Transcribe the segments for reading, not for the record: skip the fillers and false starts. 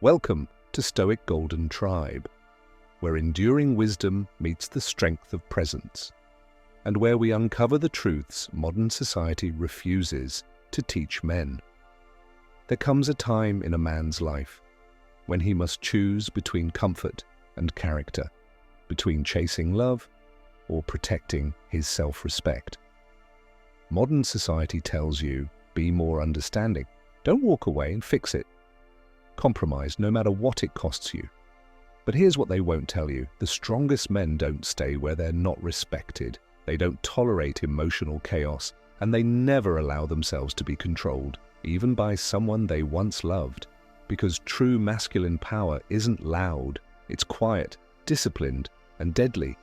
Welcome to Stoic Golden Tribe, where enduring wisdom meets the strength of presence, and where we uncover the truths modern society refuses to teach men. There comes a time in a man's life when he must choose between comfort and character, between chasing love or protecting his self-respect. Modern society tells you, be more understanding. Don't walk away and fix it. Compromise no matter what it costs you. But here's what they won't tell you. The strongest men don't stay where they're not respected. They don't tolerate emotional chaos, and they never allow themselves to be controlled, even by someone they once loved. Because true masculine power isn't loud. It's quiet, disciplined, and deadly.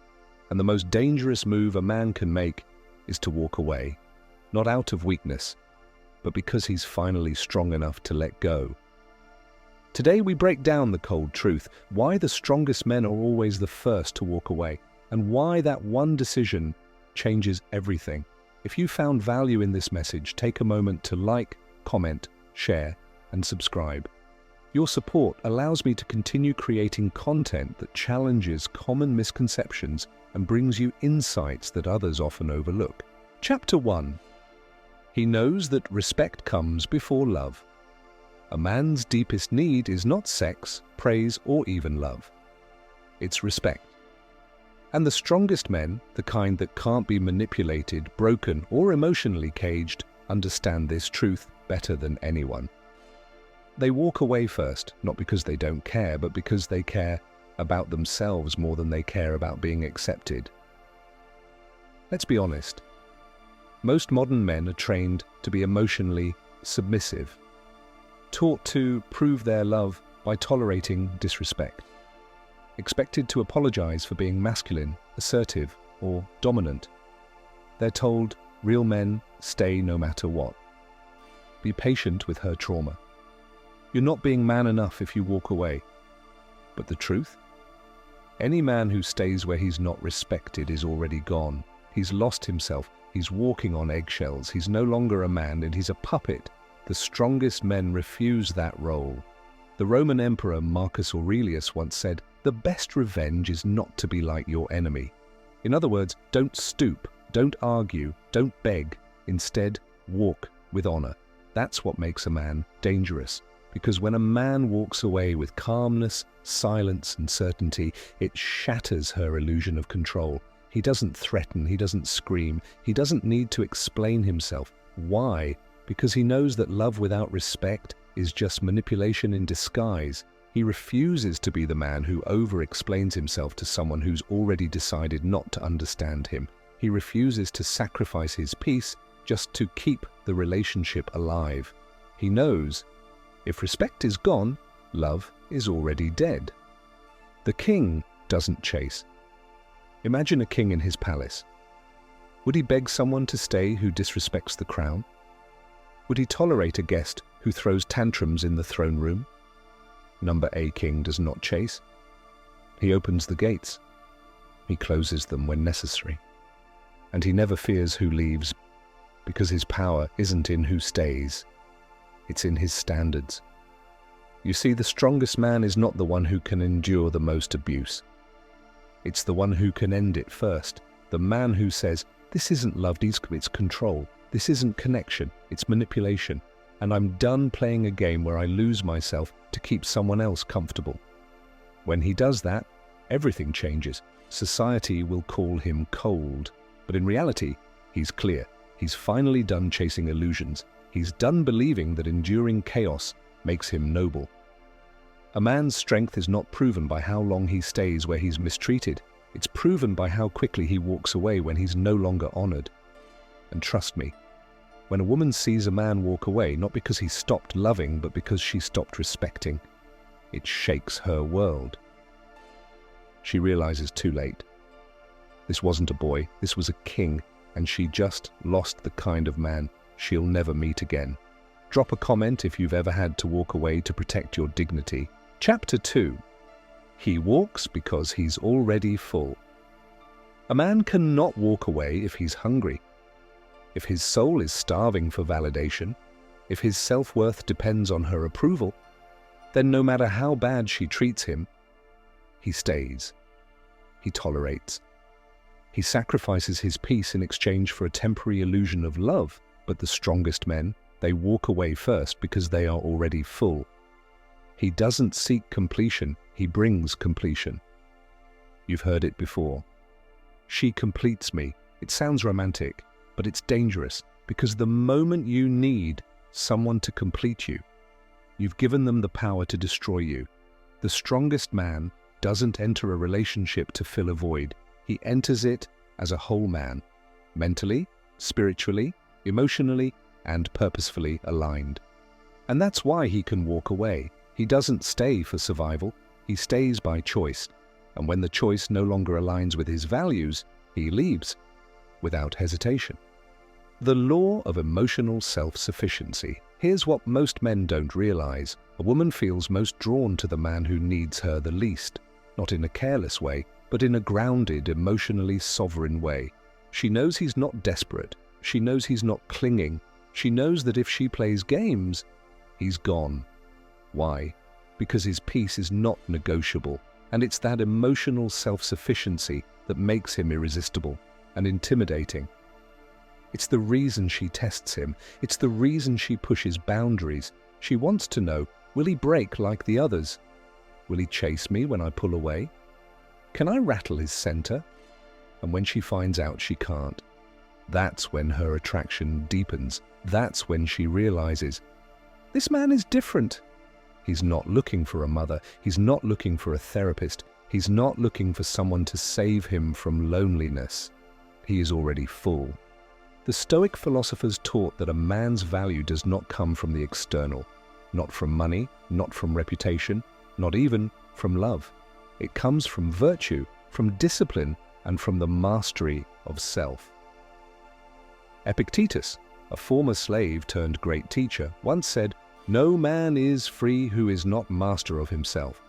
And the most dangerous move a man can make is to walk away. Not out of weakness, but because he's finally strong enough to let go. Today we break down the cold truth, why the strongest men are always the first to walk away, and why that one decision changes everything. If you found value in this message, take a moment to like, comment, share, and subscribe. Your support allows me to continue creating content that challenges common misconceptions and brings you insights that others often overlook. Chapter 1. He knows that respect comes before love. A man's deepest need is not sex, praise, or even love. It's respect. And the strongest men, the kind that can't be manipulated, broken, or emotionally caged, understand this truth better than anyone. They walk away first, not because they don't care, but because they care about themselves more than they care about being accepted. Let's be honest. Most modern men are trained to be emotionally submissive, taught to prove their love by tolerating disrespect, expected to apologize for being masculine, assertive, or dominant. They're told real men stay no matter what. Be patient with her trauma. You're not being man enough if you walk away. But the truth? Any man who stays where he's not respected is already gone. He's lost himself. He's walking on eggshells. He's no longer a man, and he's a puppet. The strongest men refuse that role. The Roman Emperor Marcus Aurelius once said, "The best revenge is not to be like your enemy." In other words, don't stoop, don't argue, don't beg. Instead, walk with honor. That's what makes a man dangerous. Because when a man walks away with calmness, silence, and certainty, it shatters her illusion of control. He doesn't threaten, he doesn't scream, he doesn't need to explain himself. Why? Because he knows that love without respect is just manipulation in disguise. He refuses to be the man who over-explains himself to someone who's already decided not to understand him. He refuses to sacrifice his peace just to keep the relationship alive. He knows if respect is gone, love is already dead. The king doesn't chase. Imagine a king in his palace. Would he beg someone to stay who disrespects the crown? Would he tolerate a guest who throws tantrums in the throne room? Number A king does not chase. He opens the gates. He closes them when necessary. And he never fears who leaves, because his power isn't in who stays. It's in his standards. You see, the strongest man is not the one who can endure the most abuse. It's the one who can end it first. The man who says, "This isn't love, it's control. This isn't connection, it's manipulation. And I'm done playing a game where I lose myself to keep someone else comfortable." When he does that, everything changes. Society will call him cold. But in reality, he's clear. He's finally done chasing illusions. He's done believing that enduring chaos makes him noble. A man's strength is not proven by how long he stays where he's mistreated. It's proven by how quickly he walks away when he's no longer honored. And trust me, when a woman sees a man walk away, not because he stopped loving, but because she stopped respecting, it shakes her world. She realizes too late. This wasn't a boy, this was a king, and she just lost the kind of man she'll never meet again. Drop a comment if you've ever had to walk away to protect your dignity. Chapter 2. He walks because he's already full. A man cannot walk away if he's hungry. If his soul is starving for validation, if his self-worth depends on her approval, then no matter how bad she treats him, he stays. He tolerates. He sacrifices his peace in exchange for a temporary illusion of love. But the strongest men, they walk away first because they are already full. He doesn't seek completion, he brings completion. You've heard it before. She completes me. It sounds romantic, but it's dangerous because the moment you need someone to complete you, you've given them the power to destroy you. The strongest man doesn't enter a relationship to fill a void. He enters it as a whole man, mentally, spiritually, emotionally, and purposefully aligned. And that's why he can walk away. He doesn't stay for survival, he stays by choice. And when the choice no longer aligns with his values, he leaves without hesitation. The law of emotional self-sufficiency. Here's what most men don't realize. A woman feels most drawn to the man who needs her the least, not in a careless way, but in a grounded, emotionally sovereign way. She knows he's not desperate. She knows he's not clinging. She knows that if she plays games, he's gone. Why? Because his peace is not negotiable, and it's that emotional self-sufficiency that makes him irresistible and intimidating. It's the reason she tests him. It's the reason she pushes boundaries. She wants to know, will he break like the others? Will he chase me when I pull away? Can I rattle his center? And when she finds out she can't, that's when her attraction deepens. That's when she realizes, this man is different. He's not looking for a mother. He's not looking for a therapist. He's not looking for someone to save him from loneliness. He is already full. The Stoic philosophers taught that a man's value does not come from the external, not from money, not from reputation, not even from love. It comes from virtue, from discipline, and from the mastery of self. Epictetus, a former slave turned great teacher, once said, "No man is free who is not master of himself."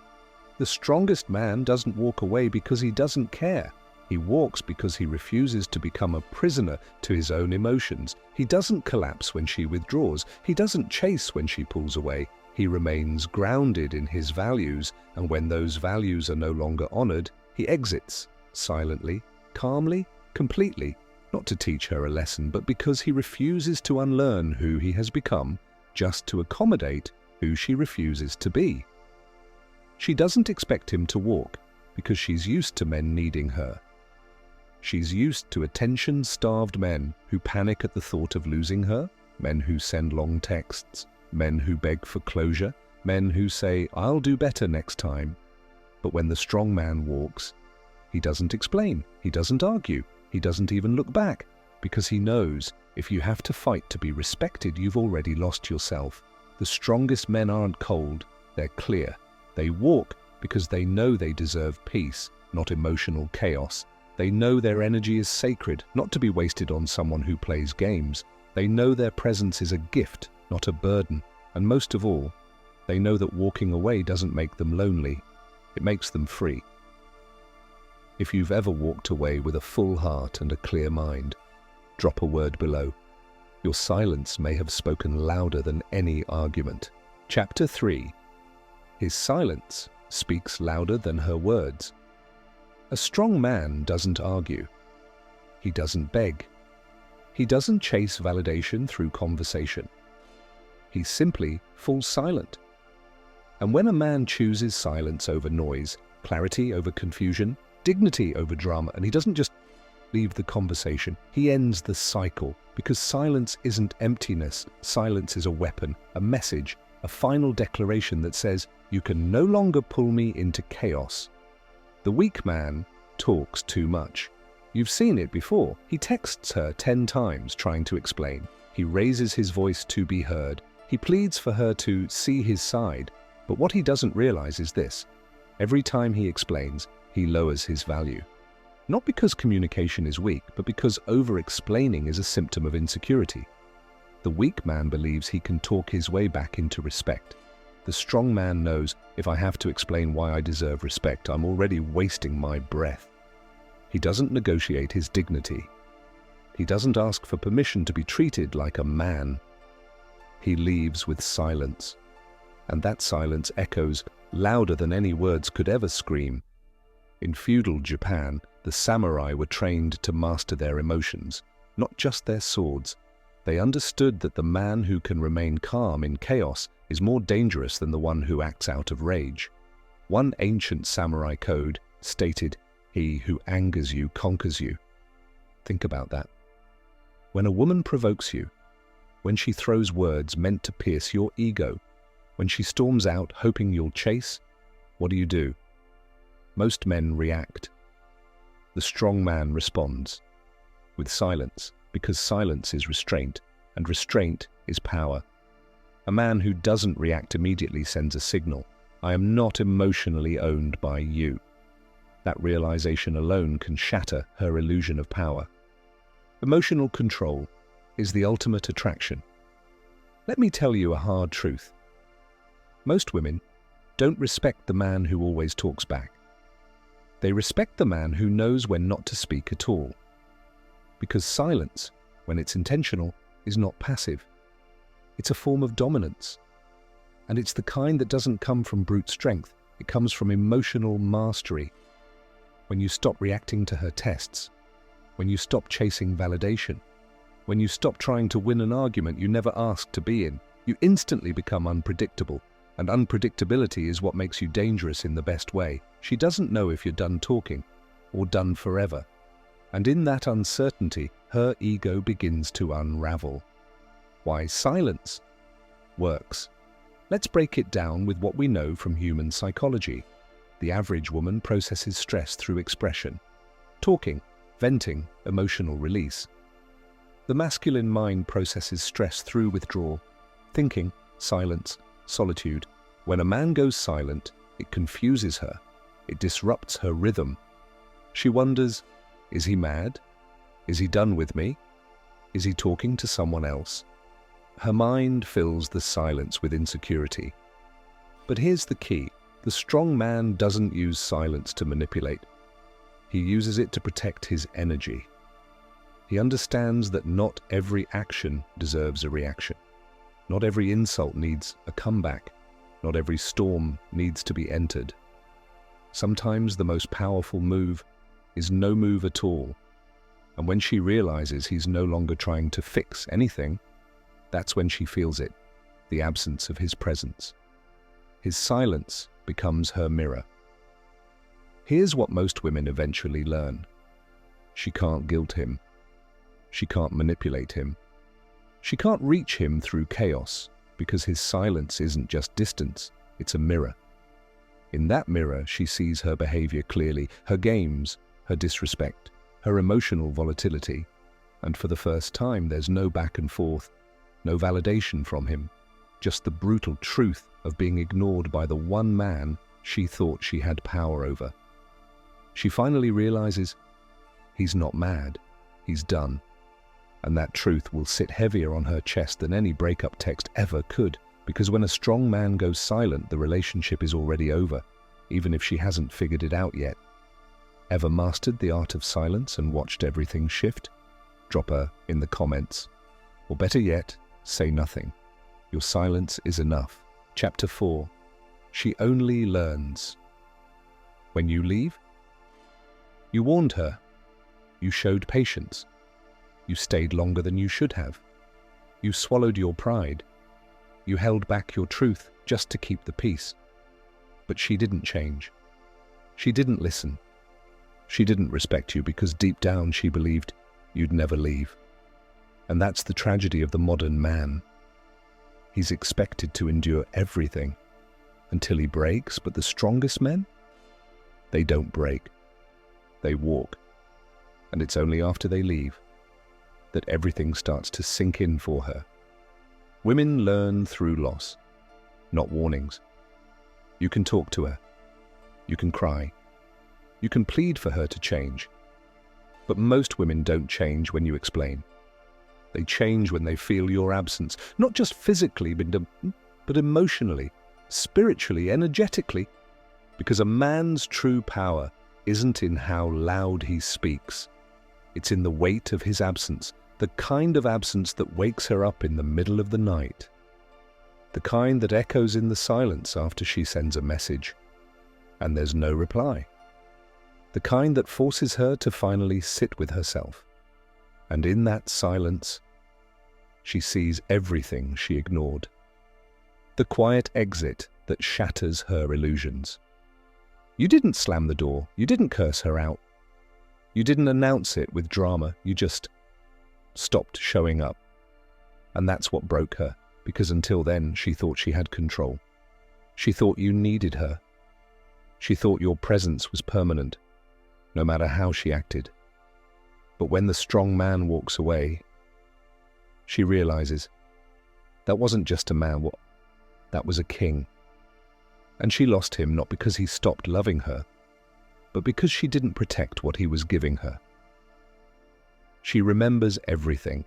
The strongest man doesn't walk away because he doesn't care. He walks because he refuses to become a prisoner to his own emotions. He doesn't collapse when she withdraws. He doesn't chase when she pulls away. He remains grounded in his values, and when those values are no longer honored, he exits, silently, calmly, completely, not to teach her a lesson, but because he refuses to unlearn who he has become, just to accommodate who she refuses to be. She doesn't expect him to walk, because she's used to men needing her. She's used to attention-starved men who panic at the thought of losing her, men who send long texts, men who beg for closure, men who say, "I'll do better next time." But when the strong man walks, he doesn't explain, he doesn't argue, he doesn't even look back, because he knows if you have to fight to be respected, you've already lost yourself. The strongest men aren't cold, they're clear. They walk because they know they deserve peace, not emotional chaos. They know their energy is sacred, not to be wasted on someone who plays games. They know their presence is a gift, not a burden. And most of all, they know that walking away doesn't make them lonely. It makes them free. If you've ever walked away with a full heart and a clear mind, drop a word below. Your silence may have spoken louder than any argument. Chapter 3. His silence speaks louder than her words. A strong man doesn't argue. He doesn't beg. He doesn't chase validation through conversation. He simply falls silent. And when a man chooses silence over noise, clarity over confusion, dignity over drama, and he doesn't just leave the conversation, he ends the cycle, because silence isn't emptiness. Silence is a weapon, a message, a final declaration that says, you can no longer pull me into chaos. The weak man talks too much. You've seen it before. He texts her 10 times trying to explain. He raises his voice to be heard. He pleads for her to see his side. But what he doesn't realize is this. Every time he explains, he lowers his value. Not because communication is weak, but because over-explaining is a symptom of insecurity. The weak man believes he can talk his way back into respect. The strong man knows, if I have to explain why I deserve respect, I'm already wasting my breath. He doesn't negotiate his dignity. He doesn't ask for permission to be treated like a man. He leaves with silence. And that silence echoes louder than any words could ever scream. In feudal Japan, the samurai were trained to master their emotions, not just their swords. They understood that the man who can remain calm in chaos is more dangerous than the one who acts out of rage. One ancient samurai code stated, "He who angers you conquers you." Think about that. When a woman provokes you, when she throws words meant to pierce your ego, when she storms out hoping you'll chase, what do? Most men react. The strong man responds with silence, because silence is restraint, and restraint is power. A man who doesn't react immediately sends a signal: I am not emotionally owned by you. That realization alone can shatter her illusion of power. Emotional control is the ultimate attraction. Let me tell you a hard truth. Most women don't respect the man who always talks back. They respect the man who knows when not to speak at all. Because silence, when it's intentional, is not passive. It's a form of dominance. And it's the kind that doesn't come from brute strength. It comes from emotional mastery. When you stop reacting to her tests, when you stop chasing validation, when you stop trying to win an argument you never asked to be in, you instantly become unpredictable. And unpredictability is what makes you dangerous in the best way. She doesn't know if you're done talking or done forever. And in that uncertainty, her ego begins to unravel. Why silence works. Let's break it down with what we know from human psychology. The average woman processes stress through expression. Talking, venting, emotional release. The masculine mind processes stress through withdrawal, thinking, silence, solitude. When a man goes silent, it confuses her. It disrupts her rhythm. She wonders, is he mad? Is he done with me? Is he talking to someone else? Her mind fills the silence with insecurity. But here's the key. The strong man doesn't use silence to manipulate. He uses it to protect his energy. He understands that not every action deserves a reaction. Not every insult needs a comeback. Not every storm needs to be entered. Sometimes the most powerful move is no move at all. And when she realizes he's no longer trying to fix anything, that's when she feels it, the absence of his presence. His silence becomes her mirror. Here's what most women eventually learn. She can't guilt him. She can't manipulate him. She can't reach him through chaos, because his silence isn't just distance, it's a mirror. In that mirror, she sees her behavior clearly, her games, her disrespect, her emotional volatility, and for the first time there's no back and forth, no validation from him, just the brutal truth of being ignored by the one man she thought she had power over. She finally realizes he's not mad, he's done. And that truth will sit heavier on her chest than any breakup text ever could, because when a strong man goes silent, the relationship is already over, even if she hasn't figured it out yet. Ever mastered the art of silence and watched everything shift? Drop her in the comments. Or better yet, say nothing. Your silence is enough. Chapter 4. She only learns. When you leave, you warned her. You showed patience. You stayed longer than you should have. You swallowed your pride. You held back your truth just to keep the peace. But she didn't change. She didn't listen. She didn't respect you because deep down she believed you'd never leave. And that's the tragedy of the modern man. He's expected to endure everything until he breaks, but the strongest men, they don't break. They walk. And it's only after they leave that everything starts to sink in for her. Women learn through loss, not warnings. You can talk to her. You can cry. You can plead for her to change. But most women don't change when you explain. They change when they feel your absence, not just physically, but emotionally, spiritually, energetically. Because a man's true power isn't in how loud he speaks. It's in the weight of his absence, the kind of absence that wakes her up in the middle of the night. the kind that echoes in the silence after she sends a message, and there's no reply. The kind that forces her to finally sit with herself. And in that silence, she sees everything she ignored. The quiet exit that shatters her illusions. You didn't slam the door. You didn't curse her out. You didn't announce it with drama. You just stopped showing up. And that's what broke her, because until then, she thought she had control. She thought you needed her. She thought your presence was permanent, no matter how she acted. But when the strong man walks away, she realizes that wasn't just a man, that was a king. And she lost him not because he stopped loving her, but because she didn't protect what he was giving her. She remembers everything,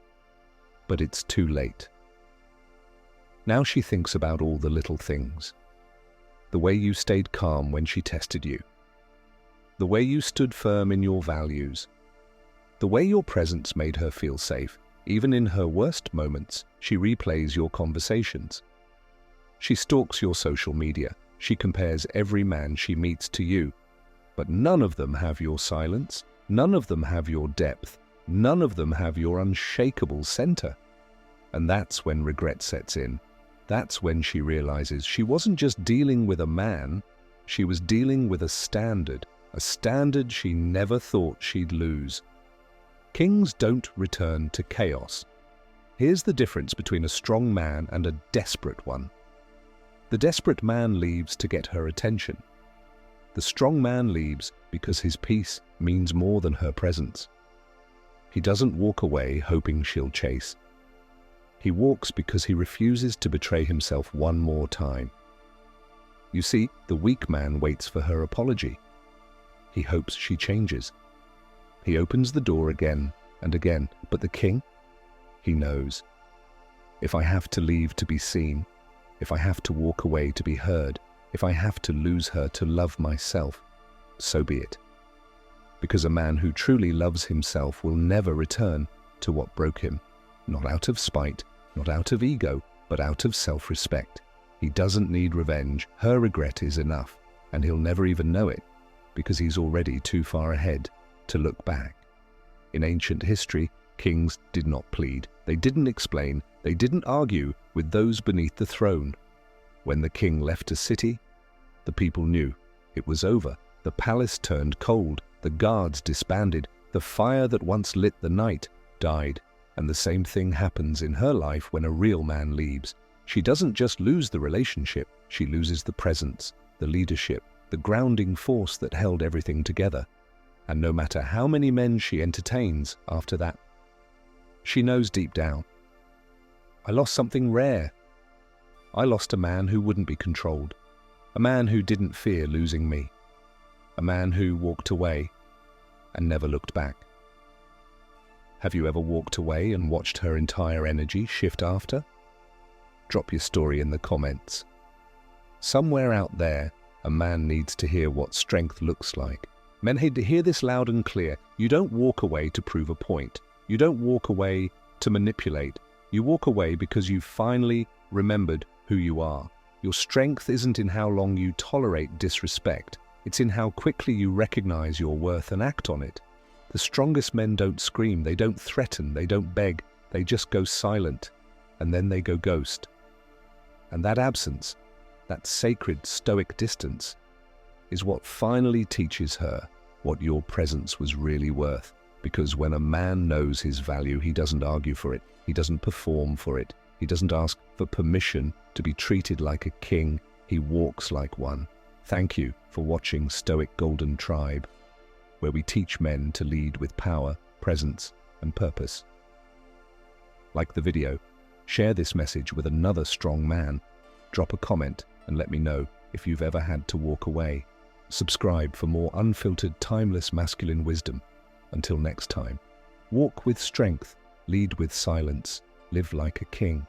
but it's too late. Now she thinks about all the little things. The way you stayed calm when she tested you. The way you stood firm in your values. The way your presence made her feel safe. Even in her worst moments, she replays your conversations. She stalks your social media. She compares every man she meets to you. But none of them have your silence. None of them have your depth. None of them have your unshakable center. And that's when regret sets in. That's when she realizes she wasn't just dealing with a man, she was dealing with a standard she never thought she'd lose. Kings don't return to chaos. Here's the difference between a strong man and a desperate one. The desperate man leaves to get her attention. The strong man leaves because his peace means more than her presence. He doesn't walk away hoping she'll chase. He walks because he refuses to betray himself one more time. You see, the weak man waits for her apology. He hopes she changes. He opens the door again and again, but the king? He knows. If I have to leave to be seen, if I have to walk away to be heard, if I have to lose her to love myself, so be it. Because a man who truly loves himself will never return to what broke him, not out of spite, not out of ego, but out of self-respect. He doesn't need revenge. Her regret is enough, and he'll never even know it, because he's already too far ahead to look back. In ancient history, kings did not plead. They didn't explain. They didn't argue with those beneath the throne. When the king left a city, the people knew it was over. The palace turned cold. The guards disbanded. The fire that once lit the night died. And the same thing happens in her life when a real man leaves. She doesn't just lose the relationship, she loses the presence, the leadership, the grounding force that held everything together. And no matter how many men she entertains after that, she knows deep down, I lost something rare. I lost a man who wouldn't be controlled, a man who didn't fear losing me, a man who walked away and never looked back. Have you ever walked away and watched her entire energy shift after? Drop your story in the comments. Somewhere out there, a man needs to hear what strength looks like. Men need to hear this loud and clear. You don't walk away to prove a point. You don't walk away to manipulate. You walk away because you finally remembered who you are. Your strength isn't in how long you tolerate disrespect. It's in how quickly you recognize your worth and act on it. The strongest men don't scream, they don't threaten, they don't beg, they just go silent, and then they go ghost. And that absence, that sacred stoic distance, is what finally teaches her what your presence was really worth. Because when a man knows his value, he doesn't argue for it, he doesn't perform for it, he doesn't ask for permission to be treated like a king, he walks like one. Thank you for watching Stoic Golden Tribe, where we teach men to lead with power, presence, and purpose. Like the video, share this message with another strong man, drop a comment and let me know if you've ever had to walk away. Subscribe for more unfiltered, timeless masculine wisdom. Until next time, walk with strength, lead with silence, live like a king.